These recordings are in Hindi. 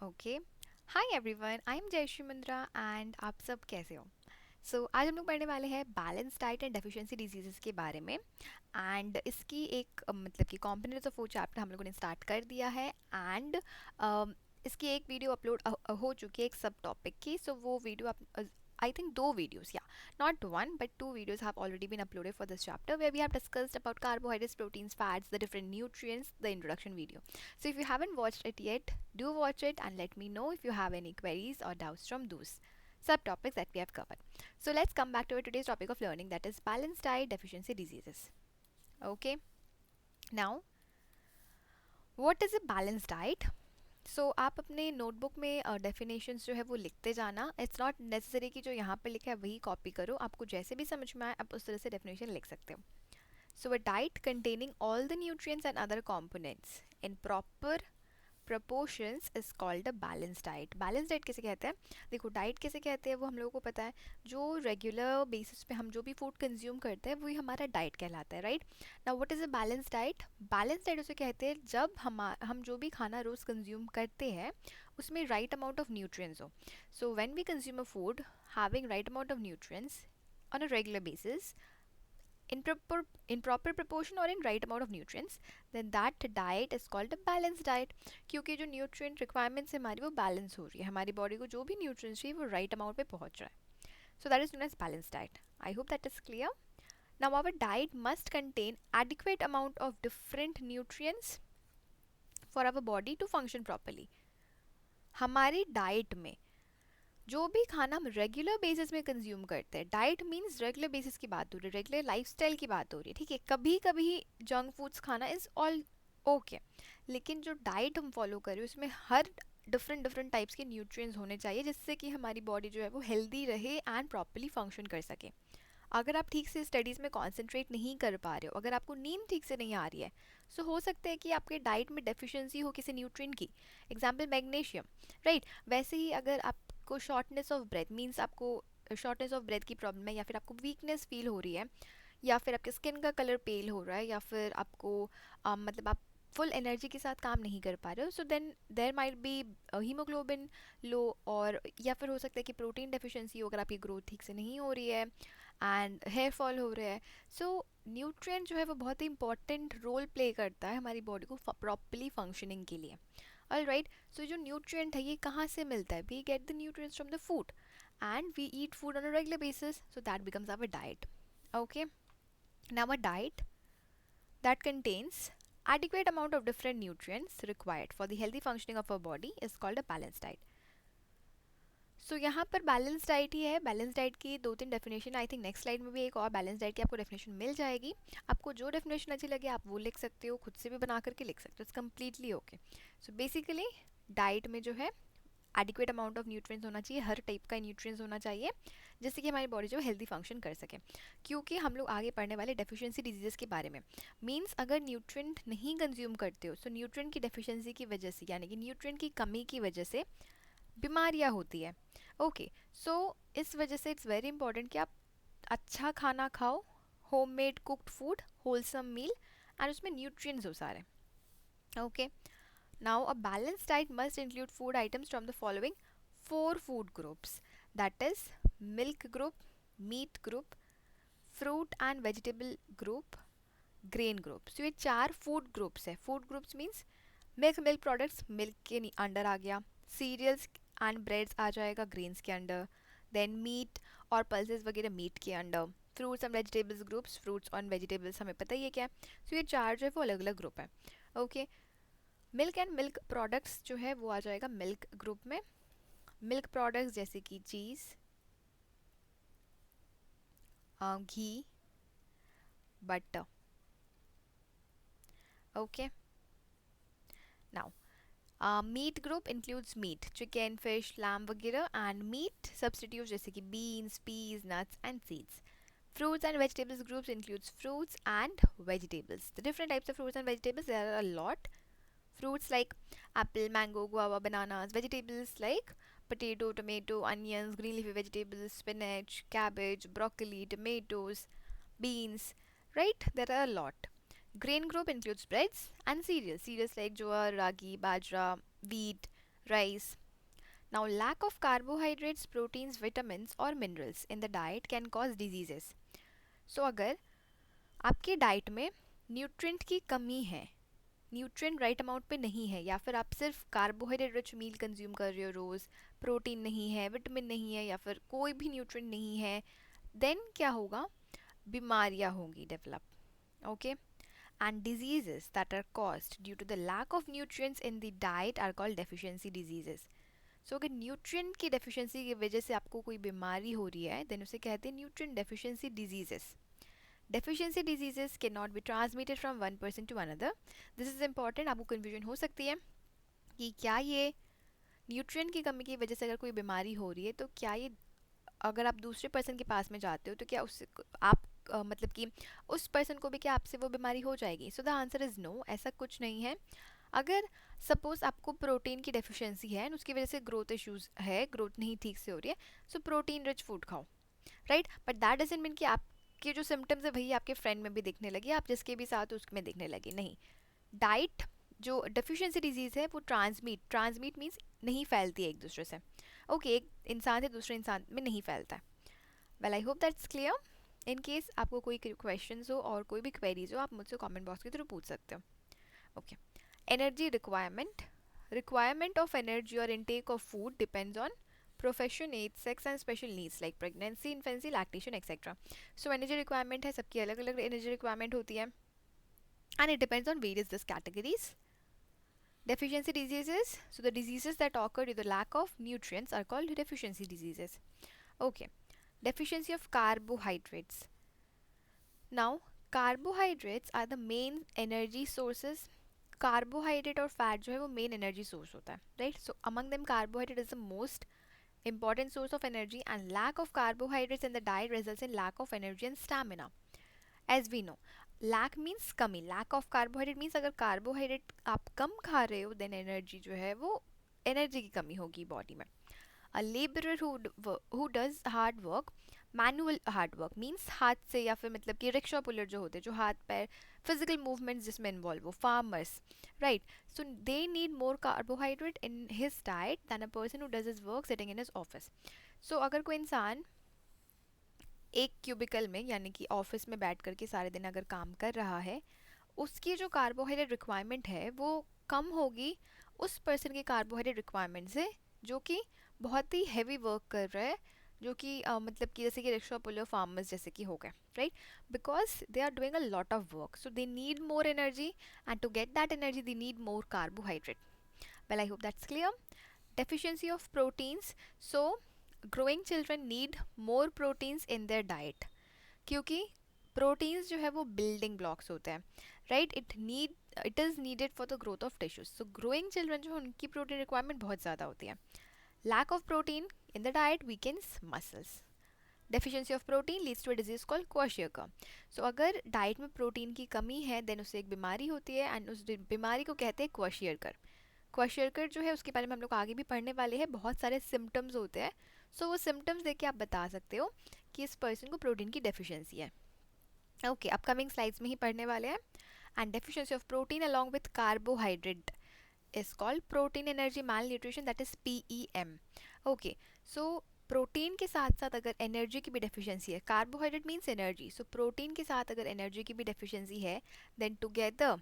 Okay. Hi everyone, I am Jayshree Mundra and आप सब कैसे हो? आज हम लोग पढ़ने वाले हैं balance diet and deficiency diseases के बारे में। एंड इसकी एक मतलब कि कॉम्पोनेंट्स ऑफ वो चैप्टर हम लोगों ने स्टार्ट कर दिया है। एंड इसकी एक वीडियो अपलोड हो चुकी है एक सब टॉपिक की। सो वो वीडियो आप I think दो videos, yeah, not one but two videos have already been uploaded for this chapter where we have discussed about carbohydrates, proteins, fats, the different nutrients, the introduction video. So if you haven't watched it yet, do watch it and let me know if you have any queries or doubts from those subtopics that we have covered. So let's come back to our today's topic of learning, that is balanced diet deficiency diseases. Okay, now what is a balanced diet? आप अपने नोटबुक में डेफिनेशंस जो है वो लिखते जाना। इट्स नॉट नेसेसरी कि जो यहाँ पर लिखा है वही कॉपी करो, आपको जैसे भी समझ में आए आप उस तरह से डेफिनेशन लिख सकते हो। So a diet containing all the nutrients and other components in proper proportions is called a balanced diet. Balanced diet किसे कहते हैं? देखो, डाइट किसे कहते हैं वो हम लोगों को पता है। जो रेगुलर बेसिस पे हम जो भी फूड कंज्यूम करते हैं वही हमारा डाइट कहलाता है, right? Now what is a balance diet? Balance diet उसे कहते हैं जब हम जो भी खाना रोज़ कंज्यूम करते हैं उसमें राइट अमाउंट ऑफ न्यूट्रिएंट्स हो। So when we consume a food having right amount of nutrients on a regular basis, in proper proportion or in right amount of nutrients, then that diet is called a balanced diet. क्योंकि जो nutrient requirements है हमारी वो balance हो रही है, हमारी body को जो भी nutrients चाहिए वो right amount पे पहुंच रहा है. So that is known as balanced diet. I hope that is clear. Now our diet must contain adequate amount of different nutrients for our body to function properly. हमारी डाइट में जो भी खाना हम रेगुलर बेसिस में कंज्यूम करते हैं, डाइट मीन्स रेगुलर बेसिस की बात हो रही है, रेगुलर लाइफस्टाइल की बात हो रही है, ठीक है? कभी कभी जंक फूड्स खाना इज़ ऑल ओके, लेकिन जो डाइट हम फॉलो कर रहे हैं उसमें हर डिफरेंट डिफरेंट टाइप्स के न्यूट्रिएंट्स होने चाहिए जिससे कि हमारी बॉडी जो है वो हेल्दी रहे एंड प्रॉपरली फंक्शन कर सके। अगर आप ठीक से स्टडीज़ में कॉन्सेंट्रेट नहीं कर पा रहे हो, अगर आपको नींद ठीक से नहीं आ रही है, सो हो सकता है कि आपके डाइट में डेफिशिएंसी हो किसी न्यूट्रिएंट की, एग्जांपल मैग्नीशियम, राइट? वैसे ही अगर आपको शॉर्टनेस ऑफ ब्रेथ मीन्स आपको शॉर्टनेस ऑफ ब्रेथ की प्रॉब्लम है, या फिर आपको वीकनेस फील हो रही है, या फिर आपके स्किन का कलर पेल हो रहा है, या फिर आपको मतलब आप फुल एनर्जी के साथ काम नहीं कर पा रहे हो, so then there might be haemoglobin low, और या फिर हो सकता है कि प्रोटीन डेफिशिएंसी हो अगर आपकी ग्रोथ ठीक से नहीं हो रही है एंड हेयर फॉल हो रहा है। सो न्यूट्रिएंट जो है वो बहुत ही इंपॉर्टेंट रोल प्ले करता है हमारी बॉडी को प्रॉपरली फंक्शनिंग के लिए। ऑल राइट, सो जो न्यूट्रिएंट है ये कहाँ से मिलता है? We get the nutrients from the food and we eat food on a regular basis, so that becomes our diet. Okay, now a diet that contains adequate amount of different nutrients required for the healthy functioning of our body is called a balanced diet. यहाँ पर बैलेंस डाइट ही है। बैलेंस डाइट की दो तीन definition, I think next slide में भी एक और बैलेंस डाइट की आपको डेफिनेशन मिल जाएगी। आपको जो डेफिनेशन अच्छी लगे आप वो लिख सकते हो, खुद से भी बना करके लिख सकते हो, it's completely okay. So basically diet में जो है एडिक्वेट अमाउंट ऑफ न्यूट्रिएंट्स होना चाहिए, हर टाइप का न्यूट्रिएंट्स होना चाहिए जिससे कि हमारी बॉडी जो हेल्दी फंक्शन कर सके। क्योंकि हम लोग आगे पढ़ने वाले डेफिशिएंसी डिजीज़ के बारे में, मींस अगर न्यूट्रिएंट नहीं कंज्यूम करते हो, सो न्यूट्रिएंट की डेफिशिएंसी की वजह से, यानी कि न्यूट्रिएंट की कमी की वजह से बीमारियाँ होती है। ओके, सो इस वजह से इट्स वेरी इंपॉर्टेंट कि आप अच्छा खाना खाओ, home made cooked food, wholesome meal, and उसमें न्यूट्रिएंट्स हो सारे। Okay, now a balanced diet must include food items from the following four food groups, that is milk group, meat group, fruit and vegetable group, grain group. So ये चार food groups है। food groups means milk products, milk के अंडर आ गया, cereals and breads आ जाएगा grains के अंडर, then meat और pulses वगैरह meat के under, fruits and vegetables groups, fruits और vegetables हमें पता ही है क्या है। so ये चार जो है वो अलग अलग ग्रुप है। Okay, milk and milk products जो है वो आ जाएगा मिल्क ग्रुप में। मिल्क प्रोडक्ट्स जैसे कि cheese, ghee, butter. Okay, now meat group includes meat, chicken, fish, lamb वगैरह, एंड मीट सब्सटीट्यूट जैसे कि beans, peas, nuts and seeds. Fruits and vegetables groups includes fruits and vegetables. The different types of fruits and vegetables, there are a lot. Fruits like apple, mango, guava, bananas. Vegetables like potato, tomato, onions, green leafy vegetables, spinach, cabbage, broccoli, tomatoes, beans. Right? There are a lot. Grain group includes breads and cereals. Cereals like jowar, ragi, bajra, wheat, rice. Now, lack of carbohydrates, proteins, vitamins or minerals in the diet can cause diseases. So, अगर आपके डाइट में न्यूट्रिएंट की कमी है, न्यूट्रिएंट राइट अमाउंट पे नहीं है, या फिर आप सिर्फ कार्बोहाइड्रेट रिच मील कंज्यूम कर रहे हो रोज़, प्रोटीन नहीं है, विटामिन नहीं है, या फिर कोई भी न्यूट्रिएंट नहीं है, देन क्या होगा? बीमारियाँ होंगी develop. Okay. And diseases that are caused due to the lack of nutrients in the diet are called deficiency diseases. So अगर न्यूट्रिएंट की डेफिशिएंसी की वजह से आपको कोई बीमारी हो रही है, देन उसे कहते हैं nutrient deficiency diseases. Deficiency diseases can not be transmitted from one person to another. This is important. आपको कन्फ्यूजन हो सकती है कि क्या ये न्यूट्रिएंट की कमी की वजह से अगर कोई बीमारी हो रही है, तो क्या ये अगर आप दूसरे पर्सन के पास में जाते हो तो क्या उससे आप मतलब कि उस पर्सन को भी क्या आपसे वो बीमारी हो जाएगी? So the answer is no, ऐसा कुछ नहीं है. अगर सपोज आपको प्रोटीन की डेफिशिएंसी है और उसकी वजह से ग्रोथ इश्यूज है, ग्रोथ नहीं ठीक से हो रही है, सो प्रोटीन रिच फूड खाओ, right. But that doesn't mean कि आपके जो सिम्टम्स है वही आपके फ्रेंड में भी दिखने लगे, आप जिसके भी साथ उसमें दिखने लगे. नहीं. डाइट जो डेफिशिएंसी डिजीज़ है वो ट्रांसमिट मीन्स नहीं फैलती है एक दूसरे से. ओके, एक इंसान से दूसरे इंसान में नहीं फैलता है. Well, I hope that's clear. In case आपको कोई क्वेश्चंस हो और कोई भी क्वेरीज हो, आप मुझसे कमेंट बॉक्स के थ्रू पूछ सकते हो. Okay. Energy requirement of energy और intake of food depends on profession, age, sex and special needs like pregnancy, infancy, lactation etcetera. So energy requirement है, सबकी अलग अलग एनर्जी रिक्वायरमेंट होती है, and it depends on various this categories. Deficiency diseases, so the diseases that occur due to the lack of nutrients are called deficiency diseases. Okay. Deficiency of carbohydrates. Now, carbohydrates are the main energy sources. Carbohydrate और fat जो है वो main energy source होता है, right? So among them carbohydrate is the most important source of energy, and lack of carbohydrates in the diet results in lack of energy and stamina. As we know, lack means कमी, lack of carbohydrate means अगर carbohydrate आप कम खा रहे हो, then energy जो है वो energy की कमी होगी body में. A laborer who does hard work, manual hard work means हाथ से, या फिर मतलब कि रिक्शा पुलर जो होते हैं, जो हाथ पैर physical movements जिसमें involve हो, farmers, right? So they need more carbohydrate in his diet than a person who does his work sitting in his office. So अगर कोई इंसान एक क्यूबिकल में यानी कि ऑफिस में बैठ कर के सारे दिन अगर काम कर रहा है, उसकी जो कार्बोहाइड्रेट रिक्वायरमेंट है वो कम होगी उस पर्सन के कार्बोहाइड्रेट रिक्वायरमेंट से जो कि बहुत ही हैवी वर्क कर रहा है, जो कि मतलब कि जैसे कि रिक्शा पुलर, फार्मर्स जैसे कि हो गए, right. Because they are doing a lot of work, so they need more energy, and to get that energy they need more carbohydrate. Well, I hope that's clear. Deficiency of proteins. So growing children need more proteins in their diet, क्योंकि प्रोटीन्स जो है वो बिल्डिंग ब्लॉक्स होते हैं, right. It is needed for the growth of tissues. So growing children जो है उनकी प्रोटीन रिक्वायरमेंट बहुत ज़्यादा होती है. Lack of protein in the diet weakens muscles. Deficiency of protein leads to a disease called kwashiorkor. So अगर डाइट में प्रोटीन की कमी है, देन उससे एक बीमारी होती है, एंड उस बीमारी को कहते हैं क्वाशियरकर. क्वाशियरकर जो है उसके बारे में हम लोग आगे भी पढ़ने वाले हैं. बहुत सारे सिम्टम्स होते हैं, सो वो सिम्टम्स देख के आप बता सकते हो कि इस पर्सन को प्रोटीन की डेफिशिएंसी है. ओके, अपकमिंग स्लाइड्स में ही पढ़ने वाले हैं. And deficiency of protein along with carbohydrate is called protein energy malnutrition, that is PEM. Okay, so protein के साथ साथ अगर एनर्जी की भी डेफिशिएंसी है, carbohydrate means energy, so protein के साथ अगर एनर्जी की भी डेफिशिएंसी है, देन टुगेदर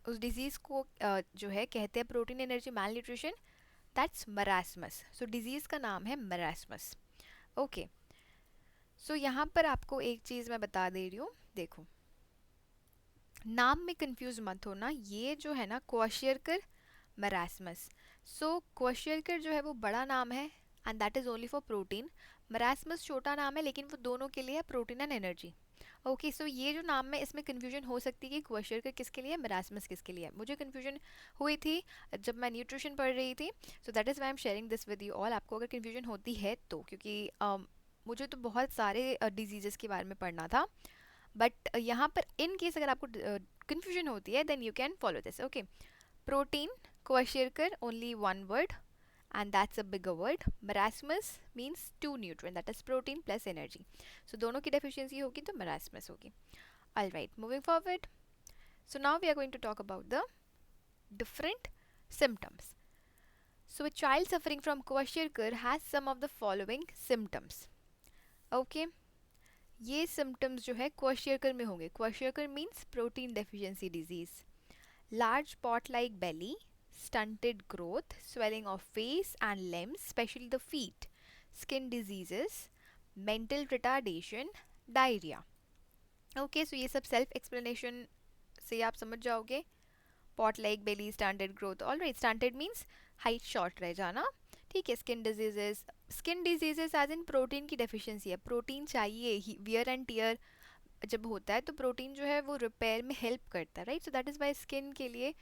उस डिजीज़ को जो है कहते हैं protein energy mall nutrition, that's marasmus. So disease का नाम है मरास्मस. ओके, सो यहाँ पर आपको एक चीज़ मैं बता दे रही हूँ, देखो नाम में कंफ्यूज मत होना. ये जो है ना क्वाशियरकर, मरास्मस. सो क्वाशियरकर जो है वो बड़ा नाम है, and that is only for protein. Marasmus छोटा नाम है, लेकिन वो दोनों के लिए है, प्रोटीन एंड एनर्जी. ओके, सो ये जो नाम है इसमें कन्फ्यूजन हो सकती है कि क्वाशियरकर किसके लिए है, मरास्मस किसके लिए है. मुझे कन्फ्यूजन हुई थी जब मैं न्यूट्रिशन पढ़ रही थी, सो that is Y am sharing this with you all. आपको अगर कन्फ्यूजन होती है तो, क्योंकि मुझे तो बहुत सारे डिजीज़ के बारे में पढ़ना था, बट यहाँ पर इन केस अगर आपको कन्फ्यूजन होती है, then you can follow this. Okay, protein, kwashiorkor, only one word, and that's a bigger word. Marasmus means two nutrient, that is protein plus energy. So दोनों की deficiency होगी तो marasmus होगी. All right, moving forward. So now we are going to talk about the different symptoms. So a child suffering from kwashiorkor has some of the following symptoms. Okay, ये symptoms जो है kwashiorkor में होंगे. Kwashiorkor means protein deficiency disease. Large pot-like belly, stunted growth, swelling of face and limbs, especially the feet, skin diseases, mental retardation, diarrhea. Okay, so ये सब self explanation से आप समझ जाओगे. Pot like belly, standard growth. All right, standard means height short रह जाना. ठीक है. Skin diseases as in protein की डेफिशिएंसी है. प्रोटीन चाहिए, वियर एंड टीयर जब होता है तो प्रोटीन जो है वो रिपेयर में हेल्प करता है, right. So that is why skin के लिए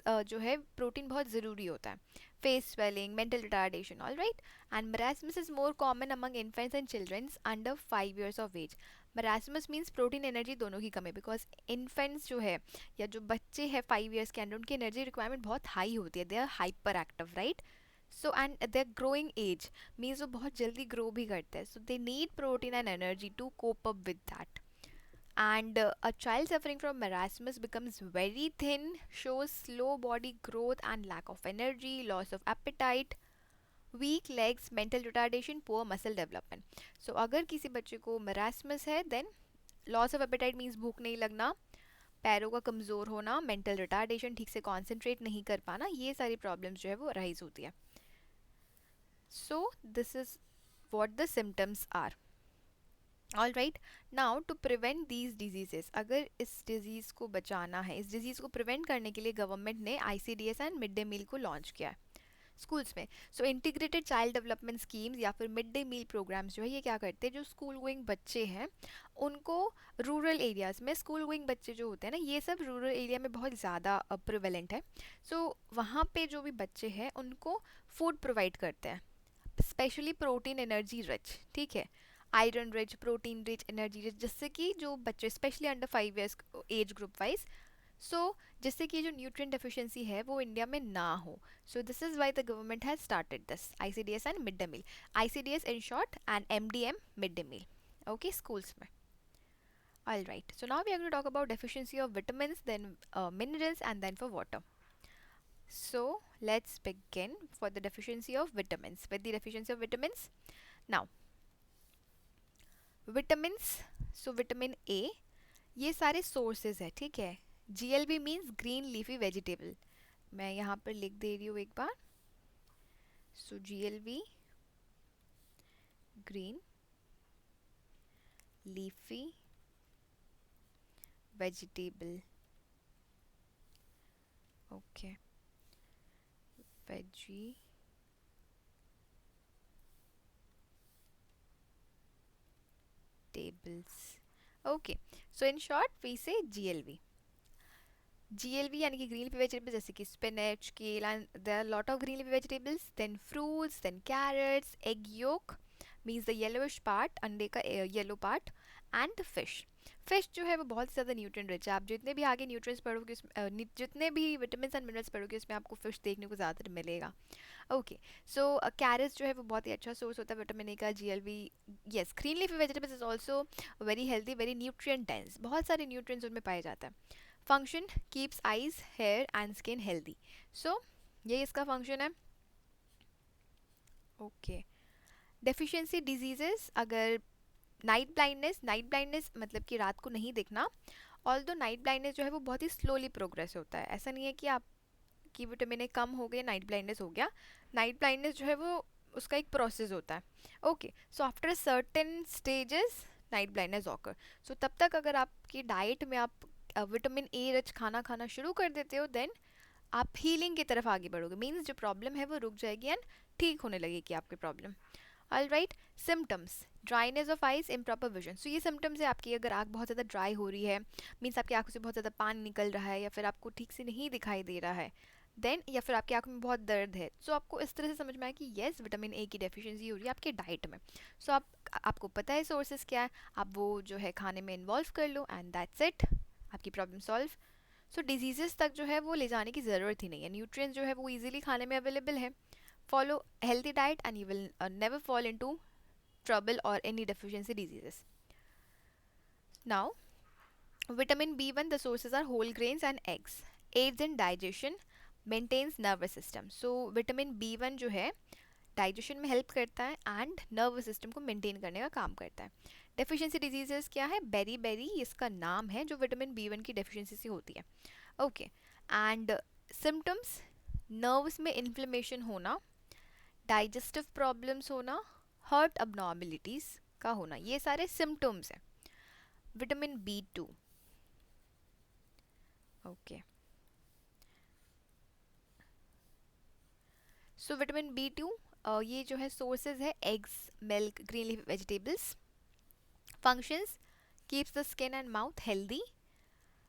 जो है प्रोटीन बहुत ज़रूरी होता है. Face swelling, mental retardation. All right. And marasmus is more common among infants and childrens under 5 years of age. Marasmus means protein energy दोनों की कमी, बिकॉज इन्फेंट्स जो है या जो बच्चे हैं 5 years के अंदर, उनकी एनर्जी रिक्वायरमेंट बहुत हाई होती है. They are hyperactive, right. So and their growing age means वो बहुत जल्दी ग्रो भी करते हैं. So they need protein and energy to cope up with that. And a child suffering from marasmus becomes very thin, shows slow body growth and lack of energy, loss of appetite, weak legs, mental retardation, poor muscle development. So अगर किसी बच्चे को marasmus है, then loss of appetite means भूख नहीं लगना, पैरों का कमज़ोर होना, mental retardation ठीक से concentrate नहीं कर पाना, ये सारी problems जो है वो राइज होती है. So this is what the symptoms are. All right. Now to prevent these diseases, अगर इस डिजीज़ को बचाना है, इस डिजीज़ को प्रिवेंट करने के लिए गवर्नमेंट ने ICDS and mid day meal को लॉन्च किया है स्कूल्स में. So integrated child development schemes या फिर मिड डे मील प्रोग्राम्स जो है ये क्या करते हैं, जो स्कूल गोइंग बच्चे हैं उनको रूरल एरियाज़ में, स्कूल गोइंग बच्चे जो होते हैं ना, ये सब रूरल एरिया में बहुत ज़्यादा प्रिवेलेंट है. सो वहाँ पे जो भी बच्चे हैं उनको फूड प्रोवाइड करते हैं, स्पेशली प्रोटीन एनर्जी रिच. ठीक है. Iron rich, protein rich, energy rich, जिससे कि जो बच्चे specially under 5 years age group wise, so जिससे कि जो न्यूट्रिएंट डेफिशिएंसी है वो इंडिया में ना हो. So this is why the government has started this ICDS and mid day meal. ICDS in short and MDM mid day meal. Okay, schools में. All right. So now we are going to talk about deficiency of vitamins, then minerals, and then for water. So let's begin for the deficiency of vitamins. With the deficiency of vitamins, now vitamins. So vitamin A, ये सारे सोर्सेज है. ठीक है. GLV means green leafy vegetable. मैं यहाँ पर लिख दे रही हूँ एक बार. सो GLV green leafy vegetable. Okay, veggie tables. Okay, so in short we say GLV. GLV यानी कि green leafy vegetables जैसे कि spinach, kale, and there are a lot of green leafy vegetables. Then fruits, then carrots, egg yolk means the yellowish part, अंडे का yellow part, and fish. Fish जो है वो बहुत ज़्यादा न्यूट्रिएंट रिच है. आप जितने भी आगे न्यूट्रिएंट्स पढ़ोगे, जितने भी विटामिन एंड मिनरल्स पढ़ोगे, उसमें आपको फिश देखने को ज़्यादातर मिलेगा. ओके, सो कैरेट्स जो है वो बहुत ही अच्छा सोर्स होता है विटामिन ए का. GLV, yes, green leafy vegetables is also very healthy, very nutrient dense, बहुत सारे न्यूट्रिएंट्स उनमें पाए जाते हैं. Function keeps eyes, hair and skin healthy. So ये इसका फंक्शन है. ओके, डेफिशिएंसी डिजीजेस, अगर नाइट ब्लाइंडनेस मतलब कि रात को नहीं देखना. ऑल्दो नाइट ब्लाइंडनेस जो है वो बहुत ही स्लोली प्रोग्रेस होता है. ऐसा नहीं है कि आपकी विटामिन ए कम हो गई, नाइट ब्लाइंडनेस हो गया. नाइट ब्लाइंडनेस जो है वो उसका एक प्रोसेस होता है. Okay, so after certain stages night blindness occur. So तब तक अगर आपकी डाइट में आप विटामिन ए रिच खाना खाना शुरू कर देते हो, देन आप हीलिंग की तरफ आगे बढ़ोगे. मीन्स जो प्रॉब्लम है वो रुक जाएगी एंड ठीक होने लगेगी आपकी problem. All right. Symptoms, dryness of eyes, improper vision. So ये सिम्टम्स है आपकी, अगर आँख बहुत ज़्यादा ड्राई हो रही है, मीन्स आपकी आँखों से बहुत ज़्यादा पानी निकल रहा है, या फिर आपको ठीक से नहीं दिखाई दे रहा है, देन या फिर आपकी आँखों में बहुत दर्द है. सो आपको इस तरह से समझ में आए कि येस, विटामिन ए की डेफिशिएंसी हो रही है आपके डाइट में. सो आपको पता है सोर्सेज क्या है, आप वो जो है खाने में इन्वॉल्व कर लो एंड दैट्स इट, आपकी प्रॉब्लम सॉल्व. सो डिजीजेस तक जो है वो ले जाने की ज़रूरत ही नहीं है. न्यूट्रिएंट्स जो है वो ईजिली खाने में अवेलेबल है. Follow healthy diet and you will never fall into trouble or any deficiency diseases. Now, vitamin B1, the sources are whole grains and eggs. Aids in digestion, maintains nervous system. So vitamin B1 जो है डाइजेशन में हेल्प करता है एंड नर्वस सिस्टम को मेंटेन करने का काम करता है। डेफिशिएंसी डिजीजेस क्या है? बेरी बेरी इसका नाम है, जो विटामिन B1 की डेफिशिएंसी से होती है। ओके, एंड सिम्टम्स, नर्व्स में इन्फ्लेमेशन होना, डाइजेस्टिव प्रॉब्लम्स होना, हार्ट अबनॉर्मलिटीज का होना, ये सारे सिम्टम्स हैं vitamin B2। Okay, so vitamin B2 ये जो है सोर्सेज है eggs, milk, green leaf vegetables. Functions, keeps the skin and mouth healthy.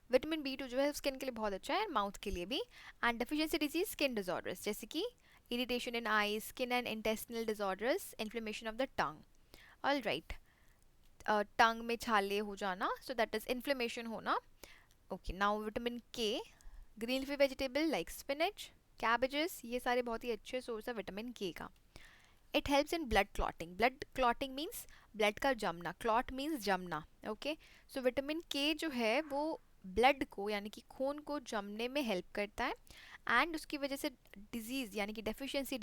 Vitamin B2 जो है स्किन के लिए बहुत अच्छा है, माउथ के लिए भी। And deficiency disease, skin disorders जैसे कि irritation in eyes, skin and intestinal disorders, inflammation of the tongue. All right, tongue में छाले हो जाना, सो दैट इज इन्फ्लेमेशन होना। Okay, now vitamin K, green leafy vegetable like spinach, cabbages, ये सारे बहुत ही अच्छे सोर्स है विटामिन के का। It helps in blood clotting. Blood clotting means blood का जमना, क्लॉट मीन्स जमना। ओके, सो विटामिन के जो है वो ब्लड को यानी कि खून को जमने में हेल्प करता है एंड उसकी वजह से डिजीज़ यानी कि डेफिशिएंसी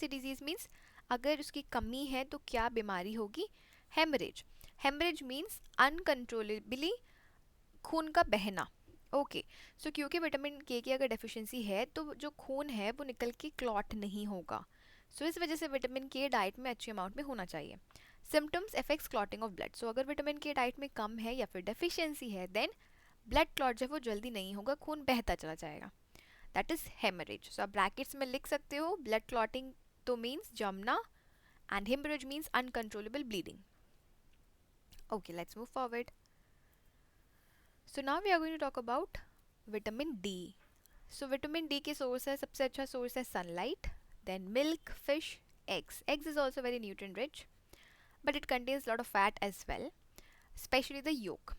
डिजीज़ मीन्स अगर उसकी कमी है तो क्या बीमारी होगी? हेमरेज। हेमरेज मीन्स अनकंट्रोलेबली खून का बहना। ओके, सो क्योंकि विटामिन के की अगर डेफिशिएंसी है तो जो खून है वो निकल के क्लॉट नहीं होगा। सो इस वजह से विटामिन के डाइट में अच्छे अमाउंट में होना चाहिए। Symptoms affects clotting of blood. So अगर विटामिन के डाइट में कम है या फिर डेफिशिएंसी है देन ब्लड क्लॉट जो है वो जल्दी नहीं होगा, खून बहता चला जाएगा, दैट इज हेमरेज। सो आप ब्रैकेट्स में लिख सकते हो ब्लड क्लॉटिंग तो मीन्स जमना and haemorrhage means uncontrollable bleeding. Okay, let's move forward. So now we are going to talk about vitamin D. So vitamin D के सोर्स है, सबसे अच्छा सोर्स है sunlight, then milk, fish, eggs. Eggs is also very nutrient rich, but it contains a lot of fat as well, especially the yolk.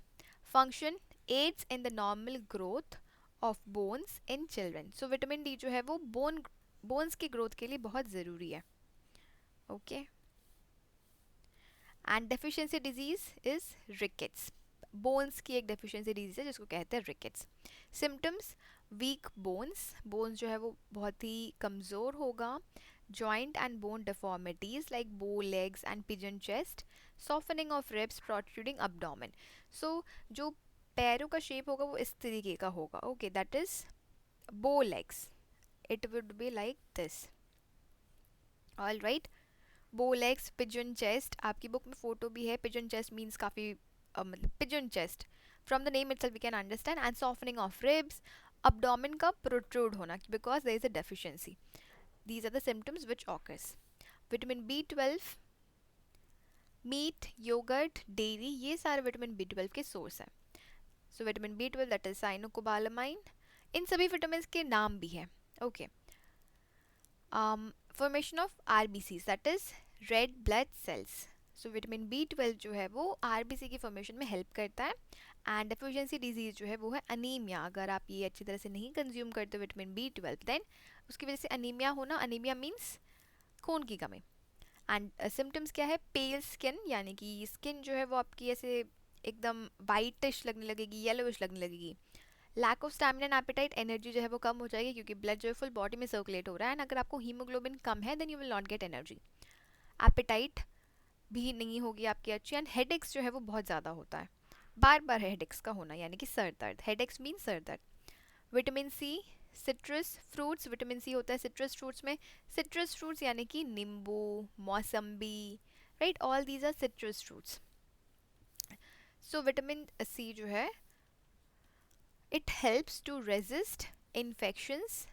Function, aids in the normal growth of bones in children. So vitamin D जो है वो bones की growth के लिए बहुत ज़रूरी है. Okay. And deficiency disease is rickets. Bones की एक डेफिशिएंसी डिजीज है जिसको कहते हैं rickets. Symptoms, weak bones, bones जो है वो बहुत ही कमज़ोर होगा, joint and bone deformities like bow legs and pigeon chest, softening of ribs, protruding abdomen. So जो पैरों का शेप होगा वो इस तरीके का होगा। Okay, that is bow legs, it would be like this. All right, bow legs, pigeon chest, आपकी बुक में फोटो भी है, पिजन चेस्ट मीन्स काफ़ी मतलब pigeon chest, from the name itself we can understand. And softening of ribs, abdomen का प्रोट्रूड होना because there is a deficiency. These are the symptoms which occurs. Vitamin B12, meat, yoghurt, dairy, ये सारे विटामिन B12 के सोर्स हैं। So vitamin B12 that is cyanocobalamin. इन सभी विटामिन के नाम भी हैं। Okay, formation of RBCs that is red blood cells. So vitamin B12 जो है वो RBC की फॉर्मेशन में हेल्प करता है। एंड डेफिशिएंसी डिजीज जो है वो है अनीमिया। अगर आप ये अच्छी तरह से नहीं कंज्यूम करते विटामिन B12 देन उसकी वजह से अनीमिया होना, अनीमिया मीन्स खून की कमी। एंड सिम्टम्स क्या है? पेल स्किन, यानी कि स्किन जो है वो आपकी ऐसे एकदम वाइटिश लगने लगेगी, येलोइश लगने लगेगी। Lack of stamina and appetite, energy जो है वो कम हो जाएगी क्योंकि ब्लड जो है फुल बॉडी में सर्कुलेट हो रहा है एंड अगर आपको हीमोग्लोबिन कम है then you will not get energy. Appetite भी नहीं होगी आपकी अच्छी। एंड हेडेक्स जो है वो बहुत ज़्यादा होता है, बार बार हेडेक्स का होना यानी कि सर दर्द, हेडेक्स मीन सर दर्द। Vitamin C, citrus fruits, vitamin C होता है सिट्रस फ्रूट्स में। सिट्रस फ्रूट्स यानी कि नींबू, मौसम्बी, right, all these are citrus fruits. So vitamin C जो है it helps to resist infections,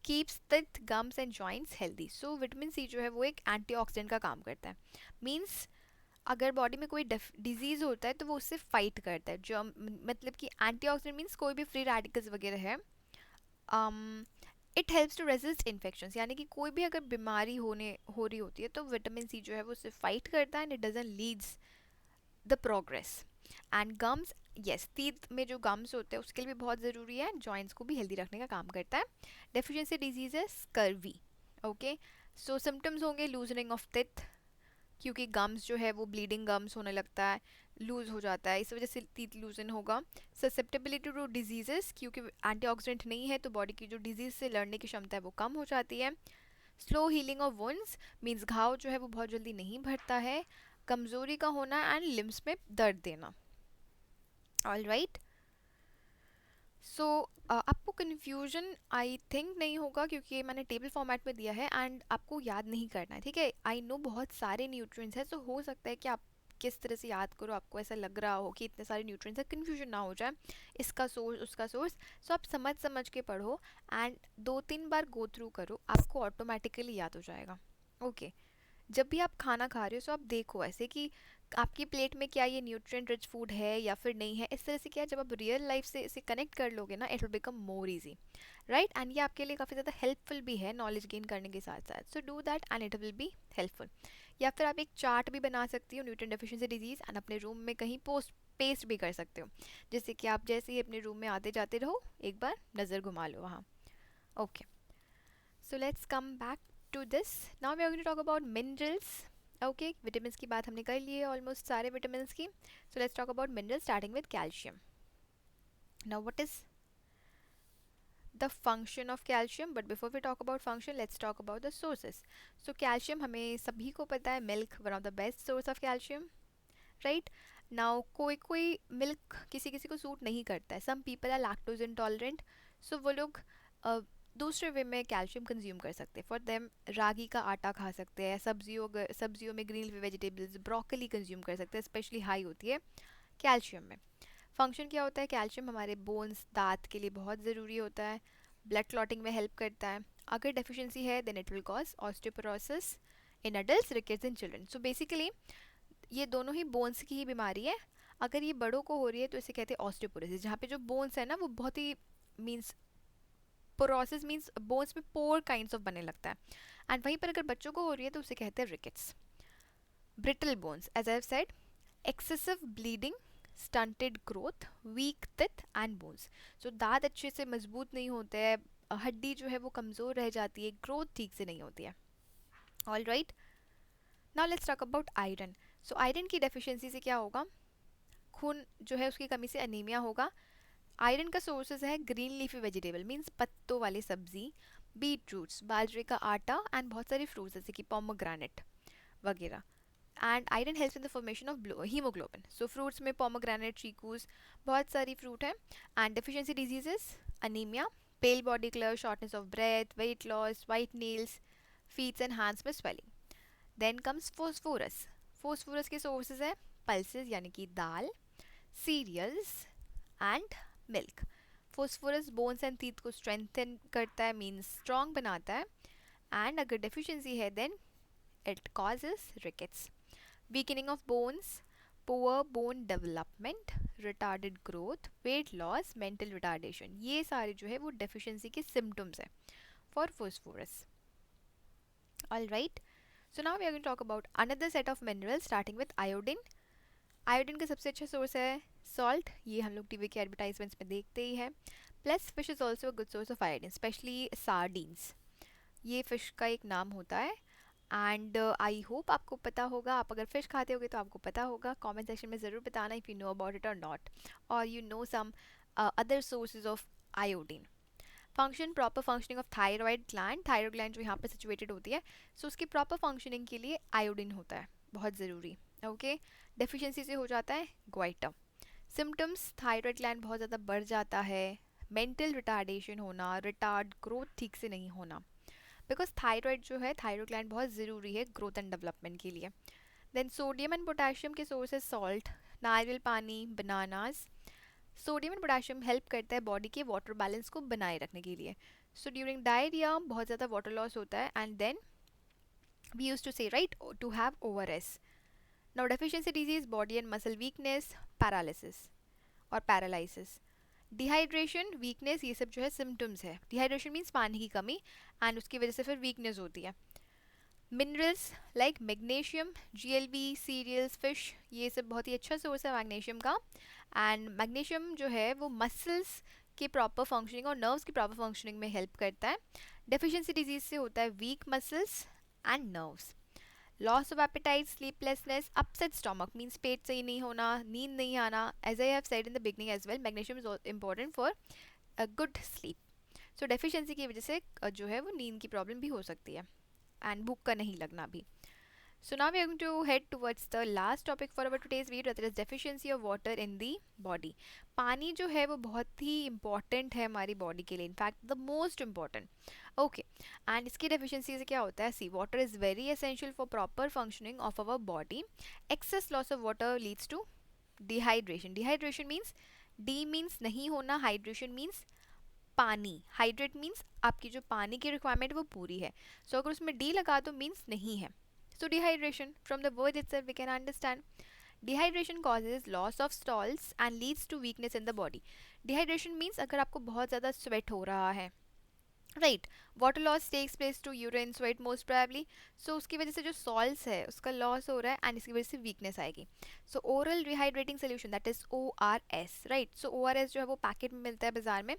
keeps teeth, gums and joints healthy. So vitamin C जो है वो एक एंटीऑक्सीडेंट का काम करता है। मीन्स अगर बॉडी में कोई डिजीज़ होता है तो वो उससे फाइट करता है। जो मतलब कि एंटीऑक्सीडेंट मीन्स कोई भी फ्री रेडिकल्स वगैरह है। It helps to resist infections, यानी कि कोई भी अगर बीमारी हो रही होती है तो विटामिन सी जो है वो उससे फाइट करता है and it doesn't leads the progress. And gums, yes, teeth में जो गम्स होते हैं उसके लिए भी बहुत ज़रूरी है, जॉइंट्स को भी हेल्दी रखने का काम करता है। डेफिशिएंसी डिजीज है स्कर्वी। ओके, सो सिम्टम्स होंगे लूजनिंग ऑफ टीथ, क्योंकि गम्स जो है वो ब्लीडिंग गम्स होने लगता है, लूज हो जाता है, इस वजह से टीथ लूजन होगा। ससेप्टेबिलिटी टू डिजीजेस, क्योंकि एंटीऑक्सीडेंट नहीं है तो बॉडी की जो डिजीज से लड़ने की क्षमता है वो कम हो जाती है। Slow healing of wounds, means घाव जो है वो बहुत जल्दी नहीं भरता है। कमजोरी का होना एंड लिम्स में दर्द देना। ऑल राइट, सो आपको कन्फ्यूजन आई थिंक नहीं होगा क्योंकि ये मैंने टेबल फॉर्मेट में दिया है एंड आपको याद नहीं करना है, ठीक है। आई नो बहुत सारे न्यूट्रिएंट्स हैं, तो हो सकता है कि आप किस तरह से याद करो, आपको ऐसा लग रहा हो कि इतने सारे न्यूट्रिएंट्स हैं, कन्फ्यूजन ना हो जाए, इसका सोर्स उसका सोर्स। सो आप समझ समझ के पढ़ो एंड 2-3 बार गो थ्रू करो, आपको ऑटोमेटिकली याद हो जाएगा। ओके, जब भी आप खाना खा रहे हो तो आप देखो ऐसे कि आपकी प्लेट में क्या ये न्यूट्रिएंट रिच फूड है या फिर नहीं है। इस तरह से क्या है, जब आप रियल लाइफ से इसे कनेक्ट कर लोगे ना, it will become more easy, right. And ये आपके लिए काफ़ी ज़्यादा हेल्पफुल भी है नॉलेज गेन करने के साथ साथ। So do that and it will be helpful. या फिर आप एक चार्ट भी बना सकती हो, न्यूट्रिएंट डेफिशिएंसी डिजीज, एंड अपने रूम में कहीं पोस्ट पेस्ट भी कर सकते हो, जिससे कि आप जैसे ही अपने रूम में आते जाते रहो एक बार नज़र घुमा लो वहाँ। Okay, so let's come back to this. Now we are going to talk about minerals. Okay, vitamins की बात हमने कर ली है ऑलमोस्ट सारे विटामिन्स की। So let's talk about minerals starting with calcium. Now what is the function of calcium, but before we talk about function let's talk about the sources. So calcium हमें सभी को पता है, milk one of the best source of calcium, right. Now कोई कोई मिल्क किसी किसी को सूट नहीं करता है, some people are lactose intolerant, so वो लोग दूसरे वे में कैल्शियम कंज्यूम कर सकते हैं। फॉर देम रागी का आटा खा सकते हैं, सब्जियों में ग्रीन वेजिटेबल्स ब्रोकली कंज्यूम कर सकते हैं, स्पेशली हाई होती है कैल्शियम में। फंक्शन क्या होता है, कैल्शियम हमारे बोन्स दांत के लिए बहुत ज़रूरी होता है, ब्लड क्लॉटिंग में हेल्प करता है। अगर डेफिशिएंसी है then it will cause osteoporosis in adults, rickets in children. So basically ये दोनों ही बोन्स की ही बीमारी है। अगर ये बड़ों को हो रही है तो इसे कहते हैं ऑस्टियोपोरोसिस, जहाँ पे जो बोन्स है ना वो बहुत ही मीन्स पोरोसिस मीन्स बोन्स में पोर काइंड्स ऑफ बनने लगता है। एंड वहीं पर अगर बच्चों को हो रही है तो उसे कहते हैं rickets. Brittle bones, as I have said, excessive bleeding, stunted growth, weak teeth and bones. So दांत अच्छे से मजबूत नहीं होते हैं, हड्डी जो है वो कमज़ोर रह जाती है, ग्रोथ ठीक से नहीं होती है। All right, now let's talk about iron. So iron की डेफिशिएंसी से क्या होगा, खून जो है उसकी कमी से अनीमिया होगा। आयरन का सोर्सेज है ग्रीन लीफी वेजिटेबल, मीन्स पत्तों वाली सब्जी, बीट रूट्स, बाजरे का आटा एंड बहुत सारे फ्रूट्स जैसे कि पोमोग्रेनेट वगैरह। And iron helps in the formation of haemoglobin. So fruits में पोमोग्रेनेट, चीकूज, बहुत सारी फ्रूट है। And deficiency diseases, anaemia, pale body colour, shortness of breath, weight loss, white nails, feets and hands में swelling. Then comes phosphorus. Phosphorus के सोर्सेज है पल्सेस यानी कि दाल, cereals and milk. Phosphorus bones and teeth को स्ट्रेंथन करता है, मीन्स स्ट्रॉन्ग बनाता है। एंड अगर डेफिशिएंसी है then it causes rickets, weakening of bones, poor bone development, retarded growth, weight loss, mental retardation. ये सारे जो है वो डेफिशिएंसी के सिम्टम्स है for phosphorus. All right, so now we are going to talk about another set of minerals starting with iodine. Iodine का सबसे अच्छा सोर्स है सॉल्ट, ये हम लोग टीवी के एडवर्टाइजमेंट्स में देखते ही हैं। Plus fish is also a good source of iodine, specially sardines, ये फिश का एक नाम होता है। एंड आई होप आपको पता होगा, आप अगर फिश खाते होगे तो आपको पता होगा। कमेंट सेक्शन में ज़रूर बताना if you know about it और नॉट, और you know some other sources of iodine. Function, proper functioning of thyroid gland, thyroid gland जो यहाँ पे सिचुएटेड होती है, सो उसकी प्रॉपर फंक्शनिंग के लिए आयोडीन होता है बहुत ज़रूरी। ओके, डेफिशिएंसी से हो जाता है ग्वाइटा। सिम्टम्स, थायराइड ग्लैंड बहुत ज़्यादा बढ़ जाता है, मेंटल रिटार्डेशन होना, रिटार्ड ग्रोथ ठीक से नहीं होना, बिकॉज थायराइड जो है, थायराइड ग्लैंड बहुत ज़रूरी है ग्रोथ एंड डेवलपमेंट के लिए। देन सोडियम एंड पोटेशियम के सोर्सेज सॉल्ट, नारियल पानी, bananas. Sodium and potassium help करता है बॉडी के वाटर बैलेंस को बनाए रखने के लिए। सो ड्यूरिंग डायरिया बहुत ज़्यादा वाटर लॉस होता है and then we use to say right to have ORS. Now deficiency disease, body and muscle weakness, paralysis और पैरालिसिस, डिहाइड्रेशन, वीकनेस, ये सब जो है सिम्टम्स है। डिहाइड्रेशन मीन्स पानी की कमी एंड उसकी वजह से फिर वीकनेस होती है। Minerals like magnesium, GLV, cereals, fish, ये सब बहुत ही अच्छा सोर्स है मैग्नीशियम का। एंड मैग्नीशियम जो है वो मसल्स के प्रॉपर फंक्शनिंग और नर्व्स की प्रॉपर फंक्शनिंग में हेल्प करता है। डेफिशिएंसी डिजीज से होता है weak muscles and nerves. Loss of appetite, sleeplessness, upset stomach means पेट सही नहीं होना, नींद नहीं आना. As I have said in the beginning as well, magnesium is important for a good sleep. So deficiency की वजह से जो है वो नींद की प्रॉब्लम भी हो सकती है, एंड भूख का नहीं लगना भी. So now we are going to head towards the last topic for our today's video, that is deficiency of water in the body. पानी जो है वो बहुत ही important है हमारी body के लिए, in fact the most important. Okay, and इसकी deficiency से क्या होता है? See, water is very essential for proper functioning of our body. Excess loss of water leads to dehydration. Dehydration means D means नहीं होना, hydration means पानी. हाइड्रेट मीन्स आपकी जो पानी की रिक्वायरमेंट वो पूरी है. सो अगर उसमें डी लगा दो मीन्स नहीं है. So dehydration, from the word itself we can understand. Dehydration causes loss of salts and leads to weakness in the body. Dehydration means अगर आपको बहुत ज़्यादा स्वेट हो रहा है, right, water loss takes place to urine sweat most probably. So उसकी वजह से जो सॉल्ट्स है उसका लॉस हो रहा है एंड इसकी वजह से वीकनेस आएगी. सो oral rehydrating solution, that is ORS, right. So ORS जो है वो पैकेट में मिलता है बाजार में,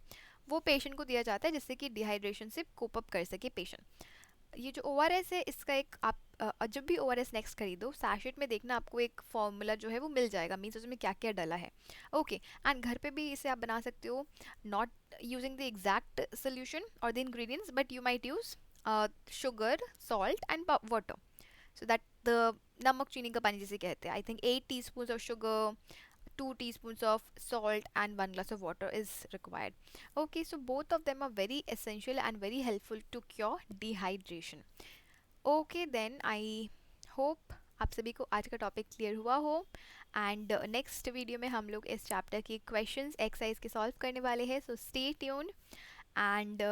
वो पेशेंट को दिया जाता है जिससे कि डिहाइड्रेशन से कोप अप कर सके पेशेंट. ये जो ORS है इसका एक आप जब भी ORS नेक्स्ट खरीदो सैशेट में देखना आपको एक फॉर्मूला जो है वो मिल जाएगा, मीन्स उसमें क्या क्या डला है. ओके, एंड घर पे भी इसे आप बना सकते हो, not using the exact solution और the ingredients, but you might use sugar, salt and water. So that the नमक चीनी का पानी जिसे कहते हैं, I think 8 teaspoons of sugar, 2 teaspoons of salt and 1 glass of water is required. Okay, so both of them are very essential and very helpful to cure dehydration. Okay, then I hope आप सभी को आज का टॉपिक क्लियर हुआ हो, एंड नेक्स्ट वीडियो में हम लोग इस चैप्टर के क्वेश्चंस एक्सरसाइज के सॉल्व करने वाले हैं. सो स्टे ट्यून्ड एंड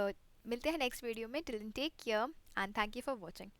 मिलते हैं नेक्स्ट वीडियो में. Till then take care and thank you for watching.